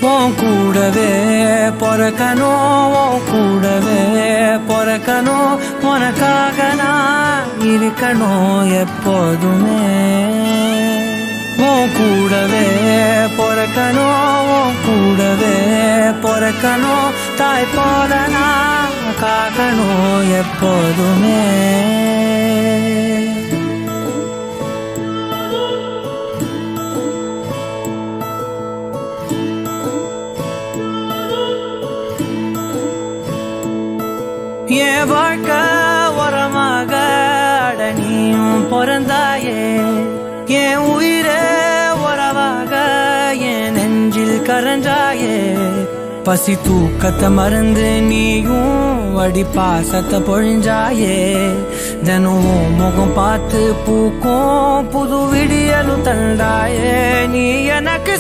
உன் கூடவே பொறக்கணும், உன் கூடவே பொறக்கணும், உனக்காக நான் இருக்கணும் எப்போதுமே. உன் கூடவே பொறக்கணும், உன் கூடவே பொறக்கணும், தாய் போல நான் காக்கணும் எப்போதுமே. என் வாழ்க்கை உரமாக அடனியும் பிறந்தாயே, என் உயிரே உறவாக என் நெஞ்சில் கரஞ்சாயே. பசி தூக்கத்தை மறந்து நீயும் அடி பாசத்தை பொழிஞ்சாயே. தினம் முகம் பார்த்து பூக்கும் புது விடியலும் தந்தாயே. நீ எனக்கு